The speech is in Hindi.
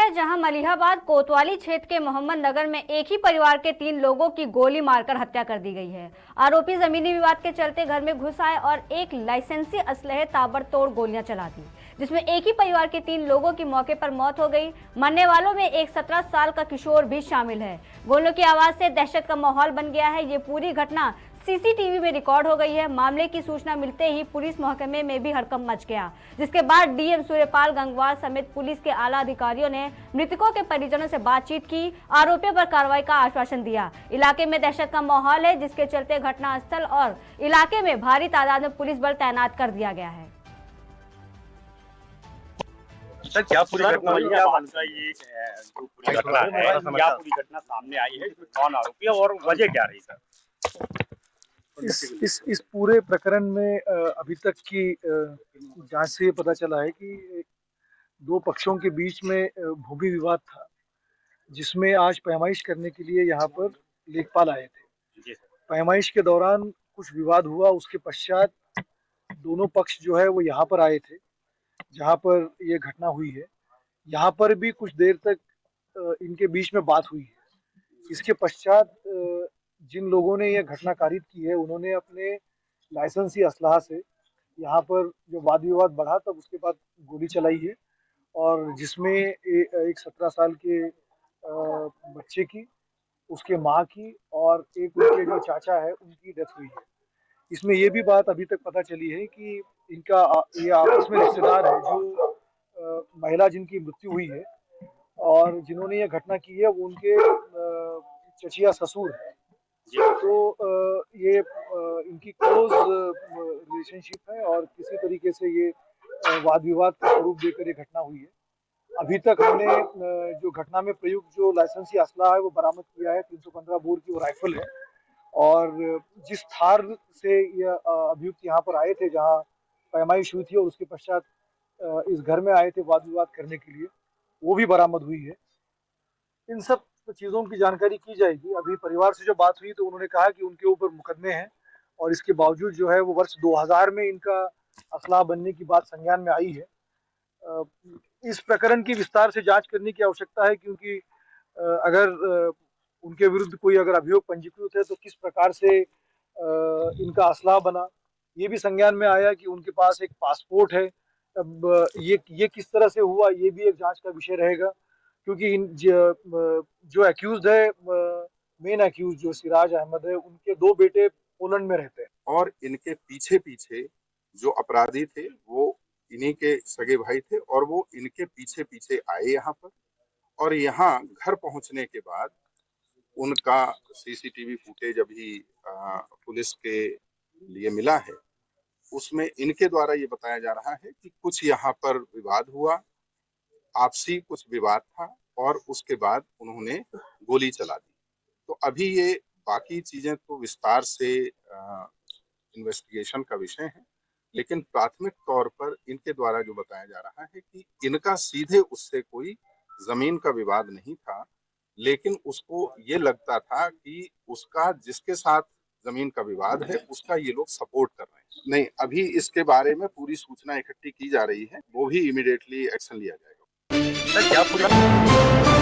है जहां मलिहाबाद कोतवाली क्षेत्र के मोहम्मद नगर में एक ही परिवार के 3 लोगों की गोली मारकर हत्या कर दी गई है। आरोपी जमीनी विवाद के चलते घर में घुस आए और एक लाइसेंसी असलहे ताबड़तोड़ गोलियां चला दी, जिसमें एक ही परिवार के 3 लोगों की मौके पर मौत हो गई। मरने वालों में एक 17 साल का किशोर भी शामिल है। गोलियों की आवाज से दहशत का माहौल बन गया है। ये पूरी घटना सीसीटीवी में रिकॉर्ड हो गई है। मामले की सूचना मिलते ही पुलिस महकमे में भी हड़कंप मच गया, जिसके बाद डीएम सूर्यपाल गंगवार समेत पुलिस के आला अधिकारियों ने मृतकों के परिजनों से बातचीत की, आरोपियों पर कार्रवाई का आश्वासन दिया। इलाके में दहशत का माहौल है, जिसके चलते घटनास्थल और इलाके में भारी तादाद में पुलिस बल तैनात कर दिया गया है। सर, क्या पूरी घटना हुई है? ये जो पूरी घटना है, क्या पूरी घटना सामने आई है? इसमें कौन आरोपी है और वजह क्या रही सर? इस पूरे प्रकरण में अभी तक की जांच से ये पता चला है कि दो पक्षों के बीच में भूमि विवाद था, जिसमें आज पैमाइश करने के लिए यहाँ पर लेखपाल आए थे। पैमाइश के दौरान कुछ विवाद हुआ, उसके पश्चात दोनों पक्ष जो है वो यहाँ पर आए थे जहाँ पर ये घटना हुई है। यहाँ पर भी कुछ देर तक इनके बीच में बात हुई है। इसके पश्चात जिन लोगों ने यह घटना कारित की है, उन्होंने अपने लाइसेंसी असलहा से यहाँ पर जो वाद विवाद बढ़ा, तब उसके बाद गोली चलाई है, और जिसमें एक 17 साल के बच्चे की, उसके माँ की और एक उनके जो चाचा है उनकी डेथ हुई है। इसमें ये भी बात अभी तक पता चली है कि ये आपस में रिश्तेदार है। जो महिला जिनकी मृत्यु हुई है और जिन्होंने ये घटना की है वो उनके चचिया ससुर है। तो ये इनकी क्लोज रिलेशनशिप है और किसी तरीके से ये वाद विवाद का स्वरूप देकर ये घटना हुई है। अभी तक हमने जो घटना में प्रयुक्त जो लाइसेंसी असला है वो बरामद किया है। 315 बोर की वो राइफल है, और जिस थार से ये अभियुक्त यहाँ पर आए थे, जहाँ पैमाइश हुई थी, और उसके पश्चात इस घर में आए थे वाद विवाद करने के लिए, वो भी बरामद हुई है। इन सब चीज़ों की जानकारी की जाएगी। अभी परिवार से जो बात हुई तो उन्होंने कहा कि उनके ऊपर मुकदमे हैं, और इसके बावजूद जो है वो वर्ष 2000 में इनका असलाह बनने की बात संज्ञान में आई है। इस प्रकरण की विस्तार से जांच करने की आवश्यकता है, क्योंकि अगर उनके विरुद्ध कोई अगर अभियोग पंजीकृत है तो किस प्रकार से इनका असलाह बना, ये भी संज्ञान में आया कि उनके पास एक पासपोर्ट है। अब ये किस तरह से हुआ, ये भी एक जांच का विषय रहेगा, क्योंकि जो अक्यूज्ड है, मेन अक्यूज जो सिराज अहमद है, उनके 2 बेटे पोलैंड में रहते हैं, और इनके पीछे पीछे जो अपराधी थे वो इन्हीं के सगे भाई थे, और वो इनके पीछे पीछे आए यहाँ पर, और यहाँ घर पहुंचने के बाद उनका सीसीटीवी फुटेज अभी पुलिस के लिए मिला है। उसमें इनके द्वारा ये बताया जा रहा है कि कुछ यहाँ पर विवाद हुआ, आपसी कुछ विवाद था, और उसके बाद उन्होंने गोली चला दी। तो अभी ये बाकी चीजें तो विस्तार से इन्वेस्टिगेशन का विषय है, लेकिन प्राथमिक तौर पर इनके द्वारा जो बताया जा रहा है कि इनका सीधे उससे कोई जमीन का विवाद नहीं था, लेकिन उसको ये लगता था कि उसका जिसके साथ जमीन का विवाद है उसका ये लोग सपोर्ट कर रहे हैं। नहीं, अभी इसके बारे में पूरी सूचना इकट्ठी की जा रही है, वो भी इमीडिएटली एक्शन लिया जाएगा। सर, क्या पूरी